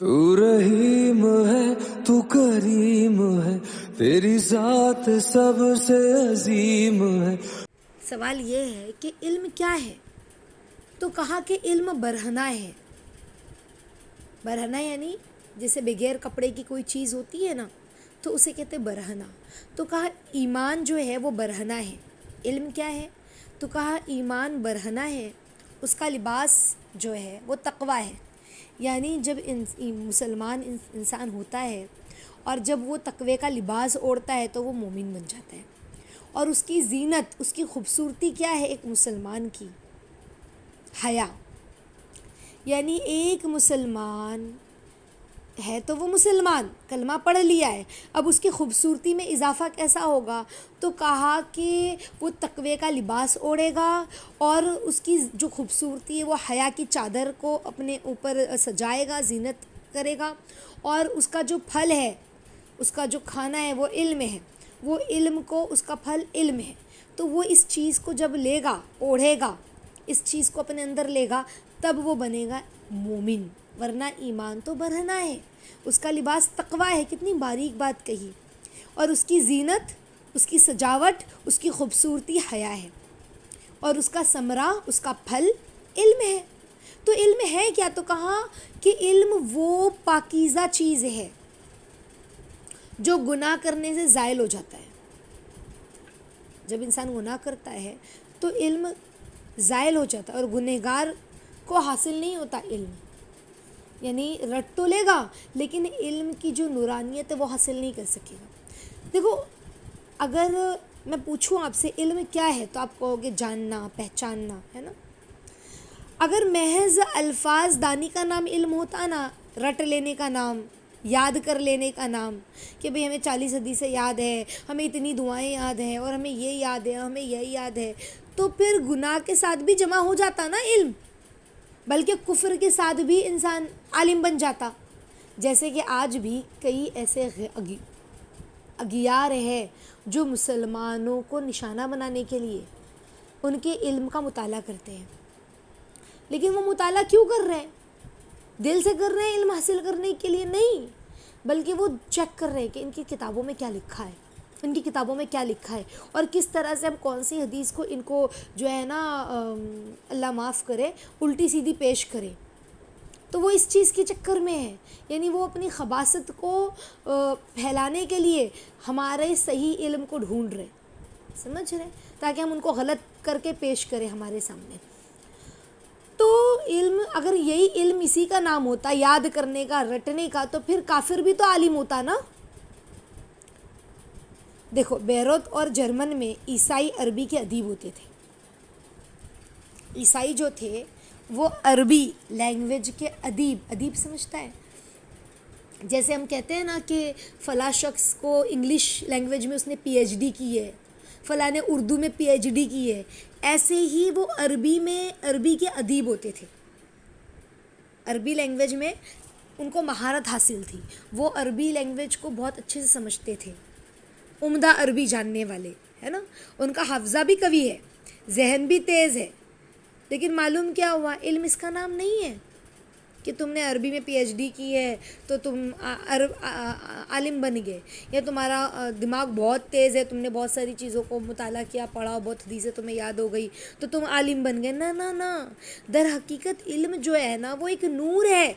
تو رحیم ہے تو کریم ہے، تیری ذات سب سے عظیم ہے۔ سوال یہ ہے کہ علم کیا ہے؟ تو کہا کہ علم برہنہ ہے۔ برہنہ یعنی جیسے بغیر کپڑے کی کوئی چیز ہوتی ہے نا، تو اسے کہتے ہیں برہنہ۔ تو کہا ایمان جو ہے وہ برہنہ ہے۔ علم کیا ہے؟ تو کہا ایمان برہنہ ہے، اس کا لباس جو ہے وہ تقویٰ ہے۔ یعنی جب مسلمان انسان ہوتا ہے اور جب وہ تقوی کا لباس اوڑھتا ہے تو وہ مومن بن جاتا ہے۔ اور اس کی زینت، اس کی خوبصورتی کیا ہے ایک مسلمان کی؟ حیا۔ یعنی ایک مسلمان ہے تو وہ مسلمان کلمہ پڑھ لیا ہے، اب اس کی خوبصورتی میں اضافہ کیسا ہوگا؟ تو کہا کہ وہ تقوی کا لباس اوڑھے گا اور اس کی جو خوبصورتی ہے وہ حیا کی چادر کو اپنے اوپر سجائے گا، زینت کرے گا، اور اس کا جو پھل ہے، اس کا جو کھانا ہے وہ علم ہے، وہ علم کو اس کا پھل علم ہے۔ تو وہ اس چیز کو جب لے گا، اوڑھے گا، اس چیز کو اپنے اندر لے گا، تب وہ بنے گا مومن، ورنہ ایمان تو برہنہ ہے، اس کا لباس تقویٰ ہے۔ کتنی باریک بات کہی۔ اور اس کی زینت، اس کی سجاوٹ، اس کی خوبصورتی حیا ہے، اور اس کا ثمرہ، اس کا پھل علم ہے۔ تو علم ہے کیا؟ تو کہا کہ علم وہ پاکیزہ چیز ہے جو گناہ کرنے سے زائل ہو جاتا ہے۔ جب انسان گناہ کرتا ہے تو علم زائل ہو جاتا ہے، اور گنہگار کو حاصل نہیں ہوتا علم، یعنی رٹ تو لے گا لیکن علم کی جو نورانیت ہے وہ حاصل نہیں کر سکے گا۔ دیکھو، اگر میں پوچھوں آپ سے علم کیا ہے تو آپ کہو گے جاننا، پہچاننا، ہے نا۔ اگر محض الفاظ دانی کا نام علم ہوتا نا، رٹ لینے کا نام، یاد کر لینے کا نام، کہ بھئی ہمیں 40 حدیثیں یاد ہے، ہمیں اتنی دعائیں یاد ہیں، اور ہمیں یہ یاد ہے، ہمیں یہ یاد ہے، تو پھر گناہ کے ساتھ بھی جمع ہو جاتا نا علم، بلکہ کفر کے ساتھ بھی انسان عالم بن جاتا۔ جیسے کہ آج بھی کئی ایسے اغیار ہیں جو مسلمانوں کو نشانہ بنانے کے لیے ان کے علم کا مطالعہ کرتے ہیں، لیکن وہ مطالعہ کیوں کر رہے ہیں؟ دل سے کر رہے ہیں علم حاصل کرنے کے لیے؟ نہیں، بلکہ وہ چیک کر رہے ہیں کہ ان کی کتابوں میں کیا لکھا ہے، ان کی کتابوں میں کیا لکھا ہے، اور کس طرح سے ہم کون سی حدیث کو ان کو جو ہے نا اللہ معاف کرے الٹی سیدھی پیش کرے۔ تو وہ اس چیز کے چکر میں ہے، یعنی وہ اپنی خباثت کو پھیلانے کے لیے ہمارے صحیح علم کو ڈھونڈ رہے، سمجھ رہے، تاکہ ہم ان کو غلط کر کے پیش کریں ہمارے سامنے۔ تو علم، اگر یہی علم اسی کا نام ہوتا، یاد کرنے کا، رٹنے کا، تو پھر کافر بھی تو عالم ہوتا نا۔ دیکھو، بیروت اور جرمن میں عیسائی عربی کے ادیب ہوتے تھے۔ عیسائی جو تھے وہ عربی لینگویج کے ادیب سمجھتا ہے۔ جیسے ہم کہتے ہیں نا کہ فلاں شخص کو انگلش لینگویج میں اس نے پی ایچ ڈی کی ہے، فلاں نے اردو میں پی ایچ ڈی کی ہے، ایسے ہی وہ عربی کے ادیب ہوتے تھے۔ عربی لینگویج میں ان کو مہارت حاصل تھی، وہ عربی لینگویج کو بہت اچھے سے سمجھتے تھے، عمدہ عربی جاننے والے، ہے نا۔ ان کا حافظہ بھی قوی ہے، ذہن بھی تیز ہے، لیکن معلوم کیا ہوا؟ علم اس کا نام نہیں ہے کہ تم نے عربی میں پی ایچ ڈی کی ہے تو تم عالم بن گئے، یا تمہارا دماغ بہت تیز ہے، تم نے بہت ساری چیزوں کو مطالعہ کیا، پڑھا، بہت حدیثیں تمہیں یاد ہو گئی تو تم عالم بن گئے۔ نہ نہ نہ، در حقیقت علم جو ہے نا وہ ایک نور ہے،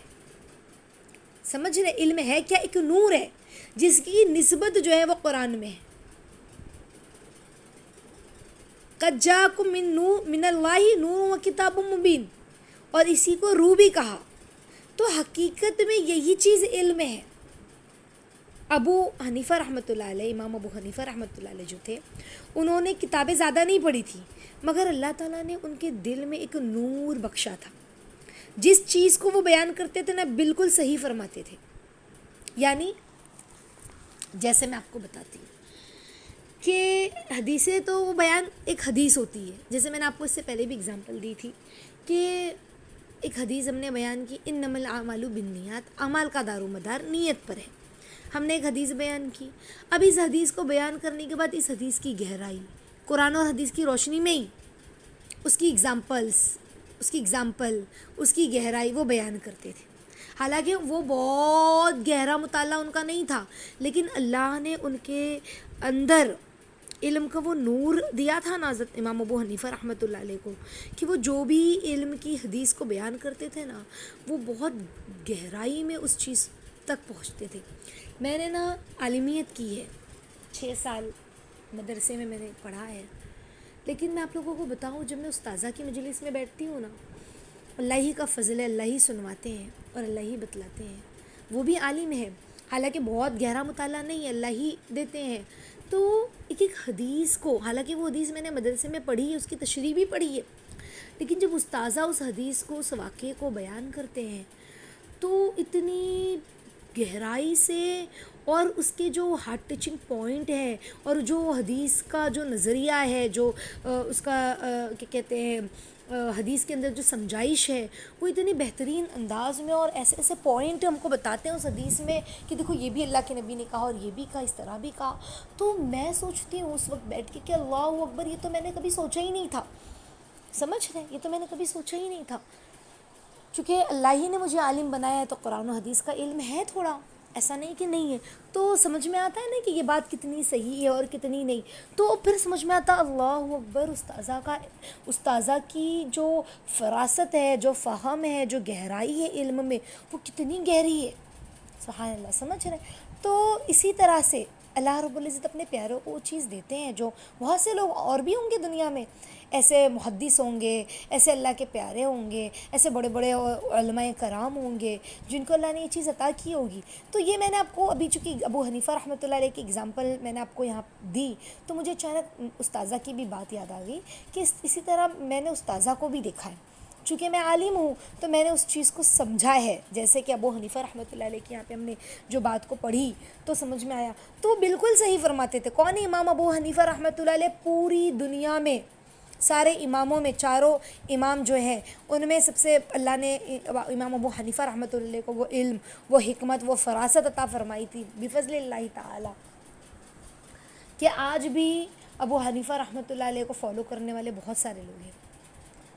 سمجھ رہے؟ علم ہے کیا؟ ایک نور ہے جس کی نسبت جو ہے وہ قرآن میں ہے۔ قد جاءکم من اللہ نور و کتاب مبین، اور اسی کو روح بھی کہا۔ تو حقیقت میں یہی چیز علم ہے۔ ابو حنیفہ رحمۃ اللہ علیہ، امام ابو حنیفہ رحمۃ اللہ علیہ جو تھے، انہوں نے کتابیں زیادہ نہیں پڑھی تھی، مگر اللہ تعالیٰ نے ان کے دل میں ایک نور بخشا تھا۔ جس چیز کو وہ بیان کرتے تھے نا بالکل صحیح فرماتے تھے۔ یعنی جیسے میں آپ کو بتاتی ہوں کہ حدیثیں تو وہ بیان، ایک حدیث ہوتی ہے، جیسے میں نے آپ کو اس سے پہلے بھی اگزامپل دی تھی کہ ایک حدیث ہم نے بیان کی، انما الاعمال بالنیات، اعمال کا دار و مدار نیت پر ہے۔ ہم نے ایک حدیث بیان کی، اب اس حدیث کو بیان کرنے کے بعد اس حدیث کی گہرائی قرآن اور حدیث کی روشنی میں ہی اس کی ایگزامپل، اس کی گہرائی وہ بیان کرتے تھے۔ حالانکہ وہ بہت گہرا مطالعہ ان کا نہیں تھا، لیکن اللہ نے ان کے اندر علم کا وہ نور دیا تھا نا حضرت امام ابو حنیفہ رحمۃ اللہ علیہ کو، کہ وہ جو بھی علم کی حدیث کو بیان کرتے تھے نا، وہ بہت گہرائی میں اس چیز تک پہنچتے تھے۔ میں نے نا عالمیت کی ہے، 6 سال مدرسے میں نے پڑھا ہے، لیکن میں آپ لوگوں کو بتاؤں، جب میں استاذہ کی مجلس میں بیٹھتی ہوں نا، اللہ ہی کا فضل ہے، اللہ ہی سنواتے ہیں اور اللہ ہی بتلاتے ہیں۔ وہ بھی عالم ہے، حالانکہ بہت گہرا مطالعہ نہیں ہے، اللہ ہی دیتے ہیں۔ تو ایک ایک حدیث کو، حالانکہ وہ حدیث میں نے مدرسے میں پڑھی ہے، اس کی تشریح بھی پڑھی ہے، لیکن جب استاذہ اس حدیث کو، اس واقعے کو بیان کرتے ہیں تو اتنی گہرائی سے، اور اس کے جو ہارٹ ٹچنگ پوائنٹ ہے، اور جو حدیث کا جو نظریہ ہے، جو اس کا کیا کہتے ہیں، حدیث کے اندر جو سمجھائش ہے، وہ اتنی بہترین انداز میں، اور ایسے ایسے پوائنٹ ہم کو بتاتے ہیں اس حدیث میں کہ دیکھو یہ بھی اللہ کے نبی نے کہا، اور یہ بھی کہا، اس طرح بھی کہا۔ تو میں سوچتی ہوں اس وقت بیٹھ کے کہ اللہ اکبر، یہ تو میں نے کبھی سوچا ہی نہیں تھا، سمجھ رہے ہیں، یہ تو میں نے کبھی سوچا ہی نہیں تھا۔ چونکہ اللہ ہی نے مجھے عالم بنایا ہے تو قرآن و حدیث کا علم ہے تھوڑا، ایسا نہیں کہ نہیں ہے، تو سمجھ میں آتا ہے نا کہ یہ بات کتنی صحیح ہے اور کتنی نہیں۔ تو پھر سمجھ میں آتا اللہ اکبر، استاذہ کی جو فراست ہے، جو فہم ہے، جو گہرائی ہے علم میں، وہ کتنی گہری ہے، سبحان اللہ، سمجھ رہے ہیں۔ تو اسی طرح سے اللہ رب العزت اپنے پیاروں کو وہ چیز دیتے ہیں جو بہت سے لوگ اور بھی ہوں گے دنیا میں، ایسے محدث ہوں گے، ایسے اللہ کے پیارے ہوں گے، ایسے بڑے بڑے علماء کرام ہوں گے جن کو اللہ نے یہ چیز عطا کی ہوگی۔ تو یہ میں نے آپ کو ابھی، چونکہ ابو حنیفہ رحمۃ اللہ علیہ کی اگزامپل میں نے آپ کو یہاں دی، تو مجھے اچانک استاذہ کی بھی بات یاد آ گئی کہ اسی طرح میں نے استاذہ کو بھی دیکھا ہے، چونکہ میں عالم ہوں تو میں نے اس چیز کو سمجھا ہے، جیسے کہ ابو حنیفہ رحمۃ اللہ علیہ کے یہاں پہ ہم نے جو بات کو پڑھی تو سمجھ میں آیا، تو بالکل صحیح فرماتے تھے۔ کون ہے امام ابو حنیفہ رحمۃ اللہ علیہ؟ پوری دنیا میں سارے اماموں میں، چاروں امام جو ہیں ان میں سب سے اللہ نے امام ابو حنیفہ رحمۃ اللہ علیہ کو وہ علم، وہ حکمت، وہ فراست عطا فرمائی تھی بفضل اللہ تعالی، کہ آج بھی ابو حنیفہ رحمۃ اللہ علیہ کو فالو کرنے والے بہت سارے لوگ ہیں۔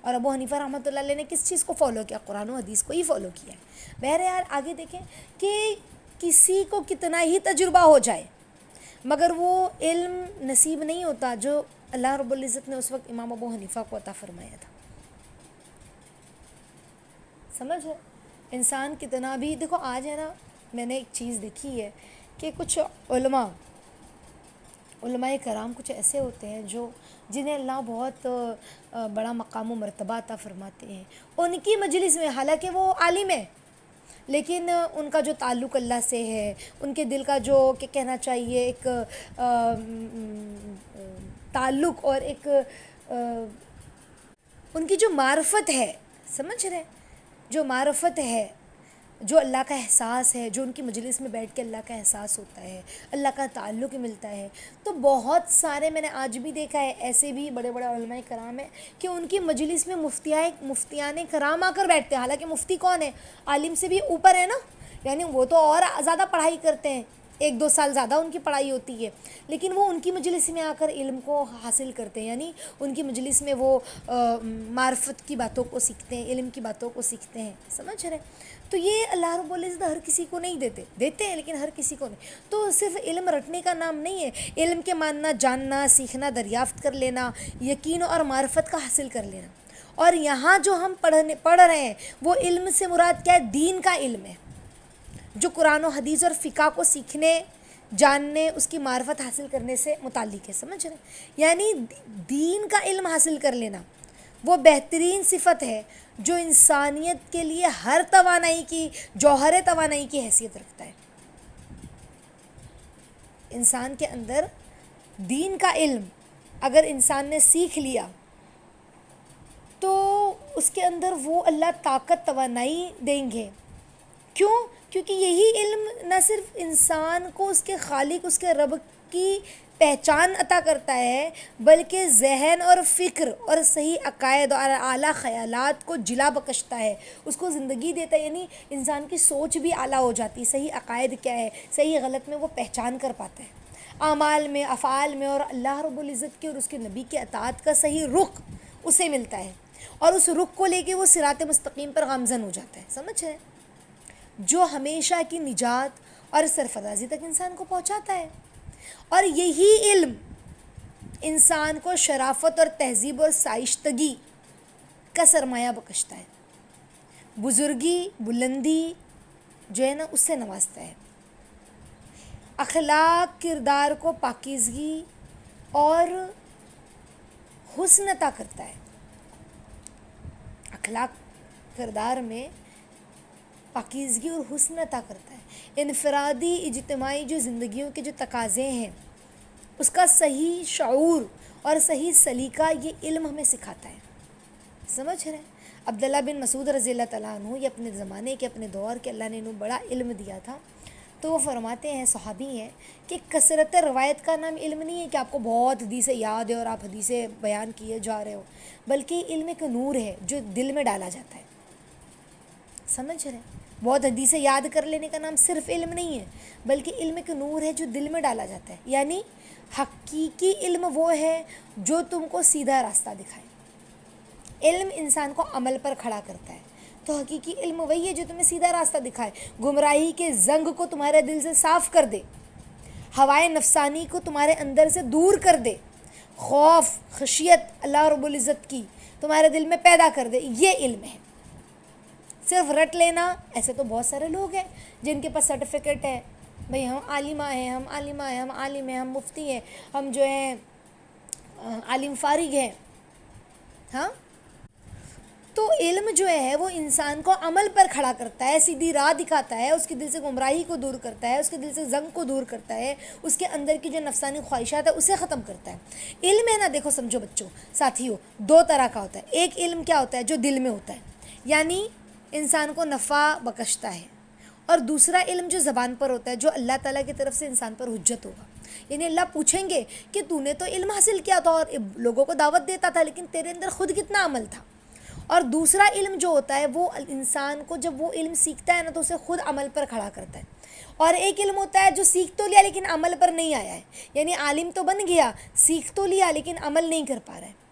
اور ابو حنیفہ رحمۃ اللہ علیہ نے کس چیز کو فالو کیا؟ قرآن و حدیث کو ہی فالو کیا ہے۔ بہرحال آگے دیکھیں کہ کسی کو کتنا ہی تجربہ ہو جائے مگر وہ علم نصیب نہیں ہوتا جو اللہ رب العزت نے اس وقت امام ابو حنیفہ کو عطا فرمایا تھا، سمجھ ہے؟ انسان کتنا بھی، دیکھو آج ہے نا، میں نے ایک چیز دیکھی ہے کہ کچھ علماء کرام کچھ ایسے ہوتے ہیں جو جنہیں اللہ بہت بڑا مقام و مرتبہ عطا فرماتے ہیں، ان کی مجلس میں حالانکہ وہ عالم ہے، لیکن ان کا جو تعلق اللہ سے ہے، ان کے دل کا جو کہ کہنا چاہیے ایک تعلق، اور ایک ان کی جو معرفت ہے، سمجھ رہے ہیں، جو معرفت ہے، جو اللہ کا احساس ہے، جو ان کی مجلس میں بیٹھ کے اللہ کا احساس ہوتا ہے، اللہ کا تعلق ملتا ہے، تو بہت سارے میں نے آج بھی دیکھا ہے ایسے بھی بڑے بڑے علماء کرام ہیں کہ ان کی مجلس میں مفتیان کرام آ کر بیٹھتے ہیں، حالانکہ مفتی کون ہے؟ عالم سے بھی اوپر ہے نا، یعنی وہ تو اور زیادہ پڑھائی کرتے ہیں، 1-2 سال زیادہ ان کی پڑھائی ہوتی ہے، لیکن وہ ان کی مجلس میں آ کر علم کو حاصل کرتے ہیں، یعنی ان کی مجلس میں وہ معرفت کی باتوں کو سیکھتے ہیں، علم کی باتوں کو سیکھتے ہیں، سمجھ رہے ہیں؟ تو یہ اللہ رب العزت ہر کسی کو نہیں دیتے ہیں، لیکن ہر کسی کو نہیں۔ تو صرف علم رٹنے کا نام نہیں ہے، علم کے ماننا، جاننا، سیکھنا، دریافت کر لینا، یقین اور معرفت کا حاصل کر لینا۔ اور یہاں جو ہم پڑھ رہے ہیں وہ علم سے مراد کیا ہے؟ دین کا علم ہے، جو قرآن و حدیث اور فقہ کو سیکھنے، جاننے، اس کی معرفت حاصل کرنے سے متعلق ہے، سمجھ رہے ہیں؟ یعنی دین کا علم حاصل کر لینا وہ بہترین صفت ہے جو انسانیت کے لیے ہر توانائی کی، جوہر توانائی کی حیثیت رکھتا ہے۔ انسان کے اندر دین کا علم اگر انسان نے سیکھ لیا تو اس کے اندر وہ اللہ طاقت، توانائی دیں گے۔ کیوں؟ کیونکہ یہی علم نہ صرف انسان کو اس کے خالق، اس کے رب کی پہچان عطا کرتا ہے، بلکہ ذہن اور فکر اور صحیح عقائد اور اعلیٰ خیالات کو جلا بخشتا ہے، اس کو زندگی دیتا ہے، یعنی انسان کی سوچ بھی اعلیٰ ہو جاتی ہے، صحیح عقائد کیا ہے، صحیح غلط میں وہ پہچان کر پاتا ہے، اعمال میں، افعال میں، اور اللہ رب العزت کے اور اس کے نبی کے اطاعت کا صحیح رخ اسے ملتا ہے، اور اس رخ کو لے کے وہ صراط مستقیم پر گامزن ہو جاتا ہے، سمجھ رہے ہیں؟ جو ہمیشہ کی نجات اور سرفرازی تک انسان کو پہنچاتا ہے. اور یہی علم انسان کو شرافت اور تہذیب اور شائستگی کا سرمایہ بخشتا ہے. بزرگی، بلندی جو ہے نا اس سے نوازتا ہے. اخلاق کردار کو پاکیزگی اور حسن عطا کرتا ہے. اخلاق کردار میں پاکیزگی اور حسن عطا کرتا ہے. انفرادی اجتماعی جو زندگیوں کے جو تقاضے ہیں اس کا صحیح شعور اور صحیح سلیقہ یہ علم ہمیں سکھاتا ہے. سمجھ رہے ہیں؟ عبداللہ بن مسعود رضی اللہ تعالیٰ عنہ، یہ اپنے زمانے کے اپنے دور کے اللہ نے انہوں بڑا علم دیا تھا. تو وہ فرماتے ہیں، صحابی ہیں، کہ کثرت روایت کا نام علم نہیں ہے کہ آپ کو بہت حدیثیں یاد ہے اور آپ حدیثیں بیان کیے جا رہے ہو، بلکہ علم ایک نور ہے جو دل میں ڈالا جاتا ہے. سمجھ رہے ہیں؟ بہت حدیثیں یاد کر لینے کا نام صرف علم نہیں ہے، بلکہ علم ایک نور ہے جو دل میں ڈالا جاتا ہے. یعنی حقیقی علم وہ ہے جو تم کو سیدھا راستہ دکھائے. علم انسان کو عمل پر کھڑا کرتا ہے. تو حقیقی علم وہی ہے جو تمہیں سیدھا راستہ دکھائے، گمراہی کے زنگ کو تمہارے دل سے صاف کر دے، ہوائے نفسانی کو تمہارے اندر سے دور کر دے، خوف خشیت اللہ رب العزت کی تمہارے دل میں پیدا کر دے. یہ علم ہے. صرف رٹ لینا، ایسے تو بہت سارے لوگ ہیں جن کے پاس سرٹیفکیٹ ہے، بھئی ہم عالمہ ہیں، ہم عالمہ ہیں، ہم عالم ہیں، ہم مفتی ہیں، ہم جو ہیں عالم فارغ ہیں. ہاں، تو علم جو ہے وہ انسان کو عمل پر کھڑا کرتا ہے، سیدھی راہ دکھاتا ہے، اس کے دل سے گمراہی کو دور کرتا ہے، اس کے دل سے زنگ کو دور کرتا ہے، اس کے اندر کی جو نفسانی خواہشات ہے اسے ختم کرتا ہے. علم ہے نا، دیکھو سمجھو بچوں ساتھیوں، دو طرح کا ہوتا ہے. ایک علم کیا ہوتا ہے؟ جو دل میں ہوتا ہے، یعنی انسان کو نفع بخشتا ہے. اور دوسرا علم جو زبان پر ہوتا ہے، جو اللہ تعالیٰ کی طرف سے انسان پر حجت ہوگا. یعنی اللہ پوچھیں گے کہ تو نے تو علم حاصل کیا تھا اور لوگوں کو دعوت دیتا تھا، لیکن تیرے اندر خود کتنا عمل تھا. اور دوسرا علم جو ہوتا ہے وہ انسان کو جب وہ علم سیکھتا ہے نا تو اسے خود عمل پر کھڑا کرتا ہے. اور ایک علم ہوتا ہے جو سیکھ تو لیا لیکن عمل پر نہیں آیا ہے، یعنی عالم تو بن گیا، سیکھ تو لیا لیکن عمل نہیں کر پا رہا ہے.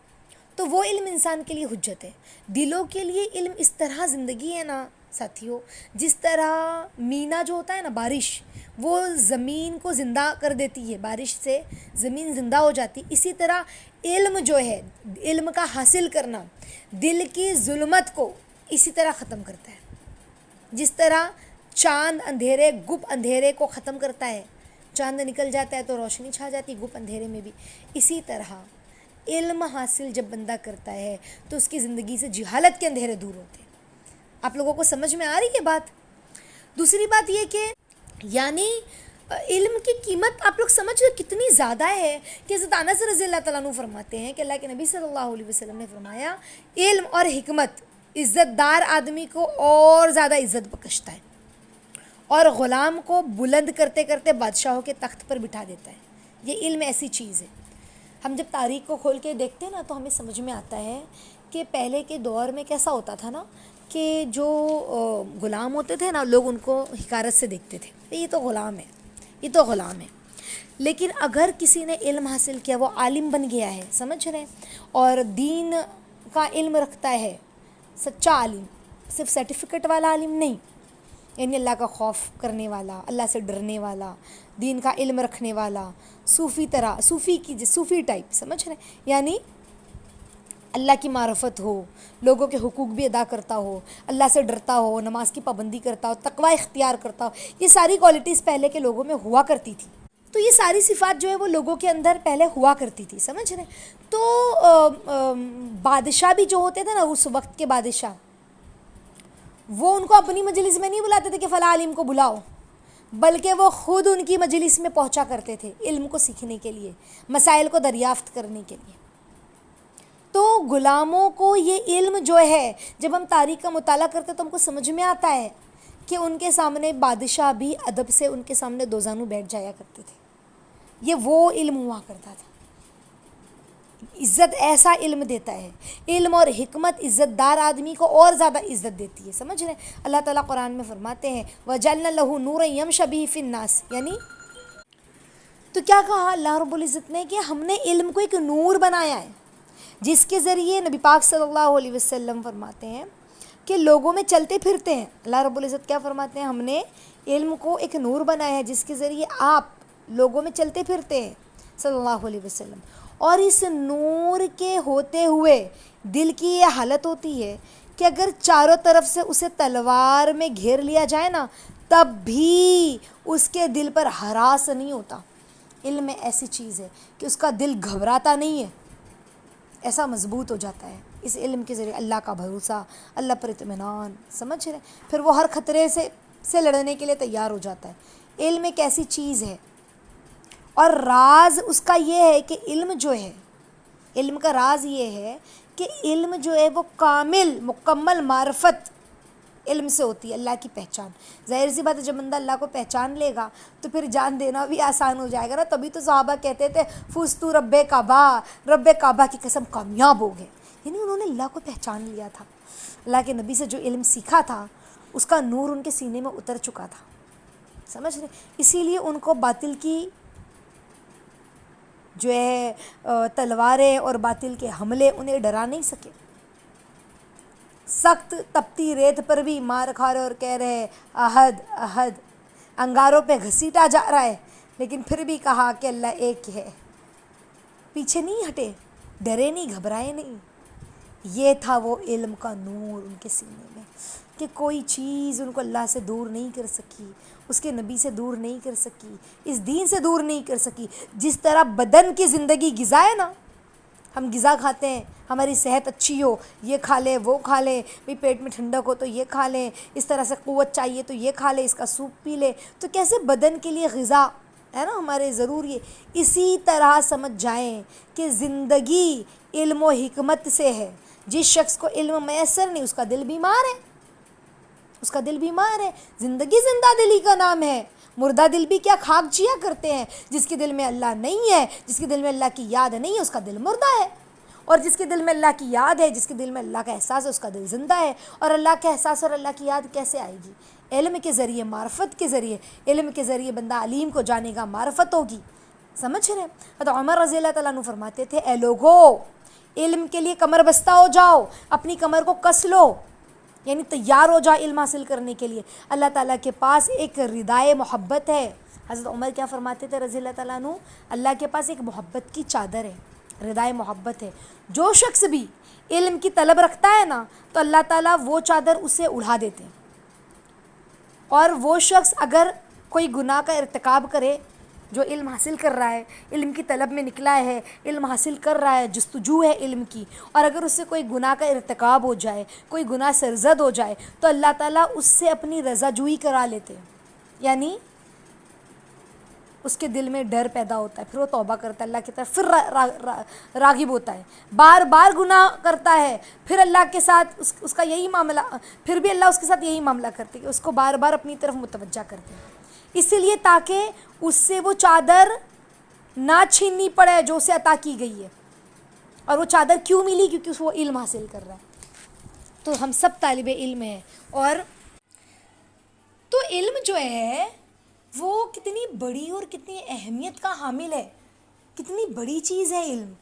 تو وہ علم انسان کے لیے حجت ہے. دلوں کے لیے علم اس طرح زندگی ہے نا ساتھیوں، جس طرح مینا جو ہوتا ہے نا، بارش، وہ زمین کو زندہ کر دیتی ہے، بارش سے زمین زندہ ہو جاتی. اسی طرح علم جو ہے، علم کا حاصل کرنا دل کی ظلمت کو اسی طرح ختم کرتا ہے. جس طرح چاند اندھیرے، گپ اندھیرے کو ختم کرتا ہے، چاند نکل جاتا ہے تو روشنی چھا جاتی گپ اندھیرے میں بھی، اسی طرح علم حاصل جب بندہ کرتا ہے تو اس کی زندگی سے جہالت کے اندھیرے دور ہوتے ہیں. آپ لوگوں کو سمجھ میں آ رہی ہے بات؟ دوسری بات یہ کہ یعنی علم کی قیمت آپ لوگ سمجھ رہے کتنی زیادہ ہے کہ حضرت انس رضی اللہ تعالیٰ عنہ فرماتے ہیں کہ اللہ کے نبی صلی اللہ علیہ وسلم نے فرمایا، علم اور حکمت عزت دار آدمی کو اور زیادہ عزت بخشتا ہے اور غلام کو بلند کرتے کرتے بادشاہوں کے تخت پر بٹھا دیتا ہے. یہ علم ایسی چیز ہے. ہم جب تاریخ کو کھول کے دیکھتے ہیں نا تو ہمیں سمجھ میں آتا ہے کہ پہلے کے دور میں کیسا ہوتا تھا نا، کہ جو غلام ہوتے تھے نا، لوگ ان کو حقارت سے دیکھتے تھے، یہ تو غلام ہے، یہ تو غلام ہے. لیکن اگر کسی نے علم حاصل کیا، وہ عالم بن گیا ہے، سمجھ رہے ہیں، اور دین کا علم رکھتا ہے، سچا عالم، صرف سرٹیفکیٹ والا عالم نہیں، یعنی اللہ کا خوف کرنے والا، اللہ سے ڈرنے والا، دین کا علم رکھنے والا، صوفی طرح، صوفی ٹائپ، سمجھ رہے ہیں، یعنی اللہ کی معرفت ہو، لوگوں کے حقوق بھی ادا کرتا ہو، اللہ سے ڈرتا ہو، نماز کی پابندی کرتا ہو، تقوی اختیار کرتا ہو. یہ ساری کوالٹیز پہلے کے لوگوں میں ہوا کرتی تھی. تو یہ ساری صفات جو ہے وہ لوگوں کے اندر پہلے ہوا کرتی تھی، سمجھ رہے ہیں. تو بادشاہ بھی جو ہوتے تھے نا، اس وقت کے بادشاہ، وہ ان کو اپنی مجلس میں نہیں بلاتے تھے کہ فلاں عالم کو بلاؤ، بلکہ وہ خود ان کی مجلس میں پہنچا کرتے تھے علم کو سیکھنے کے لیے، مسائل کو دریافت کرنے کے لیے. تو غلاموں کو یہ علم جو ہے، جب ہم تاریخ کا مطالعہ کرتے تو ہم کو سمجھ میں آتا ہے کہ ان کے سامنے بادشاہ بھی ادب سے ان کے سامنے دو زانو بیٹھ جایا کرتے تھے. یہ وہ علم ہوا کرتا تھا. عزت ایسا علم دیتا ہے. علم اور حکمت عزت دار آدمی کو اور زیادہ عزت دیتی ہے، سمجھ رہے ہیں. اللہ تعالیٰ قرآن میں فرماتے ہیں وَجَعَلْنَا لَهُ نُورًا يَمْشِي بِهِ فِي النَّاسِ، یعنی تو کیا کہا اللہ رب العزت نے کہ ہم نے علم کو ایک نور بنایا ہے، جس کے ذریعے نبی پاک صلی اللہ علیہ وسلم فرماتے ہیں کہ لوگوں میں چلتے پھرتے ہیں. اللہ رب العزت کیا فرماتے ہیں؟ ہم نے علم کو ایک نور بنایا ہے جس کے ذریعے آپ لوگوں میں چلتے پھرتے ہیں صلی اللہ علیہ وسلم. اور اس نور کے ہوتے ہوئے دل کی یہ حالت ہوتی ہے کہ اگر چاروں طرف سے اسے تلوار میں گھیر لیا جائے نا تب بھی اس کے دل پر ہراس نہیں ہوتا. علم میں ایسی چیز ہے کہ اس کا دل گھبراتا نہیں ہے, ایسا مضبوط ہو جاتا ہے اس علم کے ذریعے. اللہ کا بھروسہ, اللہ پر اطمینان, سمجھ رہے ہیں؟ پھر وہ ہر خطرے سے لڑنے کے لیے تیار ہو جاتا ہے. علم ایک ایسی چیز ہے, اور راز اس کا یہ ہے کہ علم جو ہے, علم کا راز یہ ہے کہ علم جو ہے وہ کامل مکمل معرفت علم سے ہوتی ہے, اللہ کی پہچان. ظاہر سی بات ہے جب بندہ اللہ کو پہچان لے گا تو پھر جان دینا بھی آسان ہو جائے گا نا. تبھی تو صحابہ کہتے تھے فزتو رب کعبہ کی قسم کامیاب ہو گئے, یعنی انہوں نے اللہ کو پہچان لیا تھا. اللہ کے نبی سے جو علم سیکھا تھا اس کا نور ان کے سینے میں اتر چکا تھا, سمجھ رہے؟ اسی لیے ان کو باطل کی جو ہے تلواریں اور باطل کے حملے انہیں ڈرا نہیں سکے. سخت تپتی ریت پر بھی مار کھا رہے اور کہہ رہے احد احد, انگاروں پہ گھسیٹا جا رہا ہے لیکن پھر بھی کہا کہ اللہ ایک ہے. پیچھے نہیں ہٹے, ڈرے نہیں, گھبرائے نہیں. یہ تھا وہ علم کا نور ان کے سینے میں کہ کوئی چیز ان کو اللہ سے دور نہیں کر سکی, اس کے نبی سے دور نہیں کر سکی, اس دین سے دور نہیں کر سکی. جس طرح بدن کی زندگی غذا ہے نا, ہم غذا کھاتے ہیں ہماری صحت اچھی ہو, یہ کھا لیں وہ کھا لیں, بھی پیٹ میں ٹھنڈک ہو تو یہ کھا لیں, اس طرح سے قوت چاہیے تو یہ کھا لیں, اس کا سوپ پی لیں, تو کیسے بدن کے لیے غذا ہے نا ہمارے ضروری ہے. اسی طرح سمجھ جائیں کہ زندگی علم و حکمت سے ہے. جس شخص کو علم میسر نہیں اس کا دل بیمار ہے, اس کا دل بیمار ہے. زندگی زندہ دلی کا نام ہے. مردہ دل بھی کیا خاک جیا کرتے ہیں. جس کے دل میں اللہ نہیں ہے, جس کے دل میں اللہ کی یاد نہیں ہے, اس کا دل مردہ ہے. اور جس کے دل میں اللہ کی یاد ہے, جس کے دل میں اللہ کا احساس ہے, اس کا دل زندہ ہے. اور اللہ کا احساس اور اللہ کی یاد کیسے آئے گی؟ علم کے ذریعے, معرفت کے ذریعے. علم کے ذریعے بندہ علیم کو جانے گا, معرفت ہوگی, سمجھ رہے ہیں؟ حضرت عمر رضی اللہ تعالیٰ عنہ فرماتے تھے اے لوگو علم کے لیے کمر بستہ ہو جاؤ, اپنی کمر کو کس لو, یعنی تیار ہو جاؤ علم حاصل کرنے کے لیے. اللہ تعالیٰ کے پاس ایک ردائے محبت ہے. حضرت عمر کیا فرماتے تھے رضی اللہ تعالیٰ عنہ؟ اللہ کے پاس ایک محبت کی چادر ہے, ردائے محبت ہے. جو شخص بھی علم کی طلب رکھتا ہے نا تو اللہ تعالیٰ وہ چادر اسے اڑا دیتے ہیں. اور وہ شخص اگر کوئی گناہ کا ارتکاب کرے, جو علم حاصل کر رہا ہے, علم کی طلب میں نکلا ہے, علم حاصل کر رہا ہے, جستجو ہے علم کی, اور اگر اس سے کوئی گناہ کا ارتکاب ہو جائے, کوئی گناہ سرزد ہو جائے تو اللہ تعالیٰ اس سے اپنی رضا جوئی کرا لیتے ہیں. یعنی اس کے دل میں ڈر پیدا ہوتا ہے, پھر وہ توبہ کرتا ہے اللہ کی طرف, پھر راغب ہوتا ہے, بار بار گناہ کرتا ہے, پھر اللہ کے ساتھ اس کا یہی معاملہ, پھر بھی اللہ اس کے ساتھ یہی معاملہ کرتے کہ اس کو بار بار اپنی طرف متوجہ کرتے ہیں. اسی لیے تاکہ اس سے وہ چادر نہ چھیننی پڑے جو اسے عطا کی گئی ہے. اور وہ چادر کیوں ملی؟ کیونکہ وہ علم حاصل کر رہا ہے. تو ہم سب طالب علم ہیں, اور تو علم جو ہے وہ کتنی بڑی اور کتنی اہمیت کا حامل ہے, کتنی بڑی چیز ہے علم,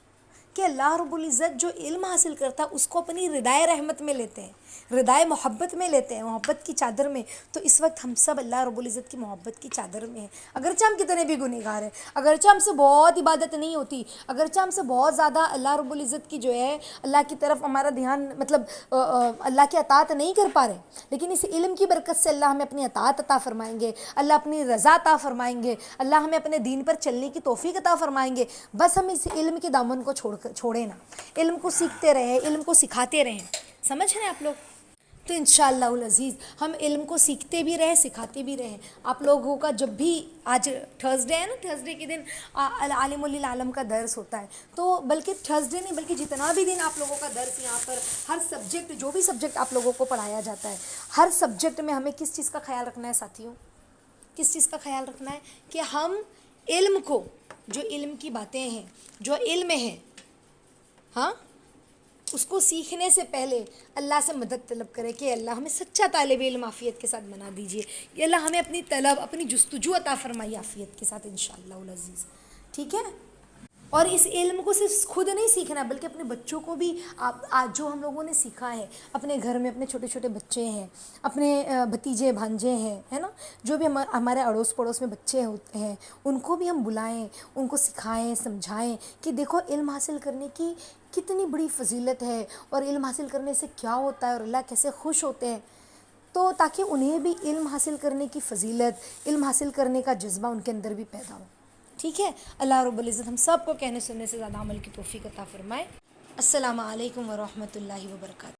کہ اللہ رب العزت جو علم حاصل کرتا ہے اس کو اپنی ردائے رحمت میں لیتے ہیں, ردائے محبت میں لیتے ہیں, محبت کی چادر میں. تو اس وقت ہم سب اللہ رب العزت کی محبت کی چادر میں ہیں. اگرچہ ہم کتنے بھی گنہگار ہیں, اگرچہ ہم سے بہت عبادت نہیں ہوتی, اگرچہ ہم سے بہت زیادہ اللہ رب العزت کی جو ہے اللہ کی طرف ہمارا دھیان مطلب اللہ کی اطاعت نہیں کر پا رہے, لیکن اس علم کی برکت سے اللہ ہمیں اپنی اطاعت عطا فرمائیں گے, اللہ اپنی رضا عطا فرمائیں گے, اللہ ہمیں اپنے دین پر چلنے کی توفیق عطا فرمائیں گے. بس ہم اس علم کے دامن کو چھوڑیں نا, علم کو سیکھتے رہیں, علم کو سکھاتے رہیں. سمجھ رہے ہیں آپ لوگ؟ تو انشاءاللہ العزیز ہم علم کو سیکھتے بھی رہیں, سکھاتے بھی رہیں. آپ لوگوں کا جب بھی آج تھرسڈے ہے نا, تھرسڈے کے دن عالم للعالم کا درس ہوتا ہے, تو بلکہ تھرسڈے نہیں بلکہ جتنا بھی دن آپ لوگوں کا درس یہاں پر ہر سبجیکٹ, جو بھی سبجیکٹ آپ لوگوں کو پڑھایا جاتا ہے, ہر سبجیکٹ میں ہمیں کس چیز کا خیال رکھنا ہے ساتھیوں؟ کس چیز کا خیال رکھنا ہے کہ ہم علم کو, جو علم کی باتیں ہیں, جو علم ہے, ہاں, اس کو سیکھنے سے پہلے اللہ سے مدد طلب کرے کہ اللہ ہمیں سچا طالب علم عافیت کے ساتھ بنا دیجئے, کہ اللہ ہمیں اپنی طلب, اپنی جستجو عطا فرمائی عافیت کے ساتھ انشاءاللہ العزیز. ٹھیک ہے. اور اس علم کو صرف خود نہیں سیکھنا بلکہ اپنے بچوں کو بھی آج جو ہم لوگوں نے سیکھا ہے اپنے گھر میں اپنے چھوٹے چھوٹے بچے ہیں، اپنے بھتیجے بھانجے ہیں، ہے نا، جو بھی ہمارے اڑوس پڑوس میں بچے ہوتے ہیں ان کو بھی ہم بلائیں، ان کو سکھائیں، سمجھائیں کہ دیکھو علم حاصل کرنے کی کتنی بڑی فضیلت ہے اور علم حاصل کرنے سے کیا ہوتا ہے اور اللہ کیسے خوش ہوتے ہیں، تو تاکہ انہیں بھی علم حاصل کرنے کی فضیلت، علم حاصل کرنے کا جذبہ ان کے اندر بھی پیدا ہو۔ ٹھیک ہے، اللہ رب العزت ہم سب کو کہنے سننے سے زیادہ عمل کی توفیق عطا فرمائے۔ السلام علیکم ورحمۃ اللہ وبرکاتہ۔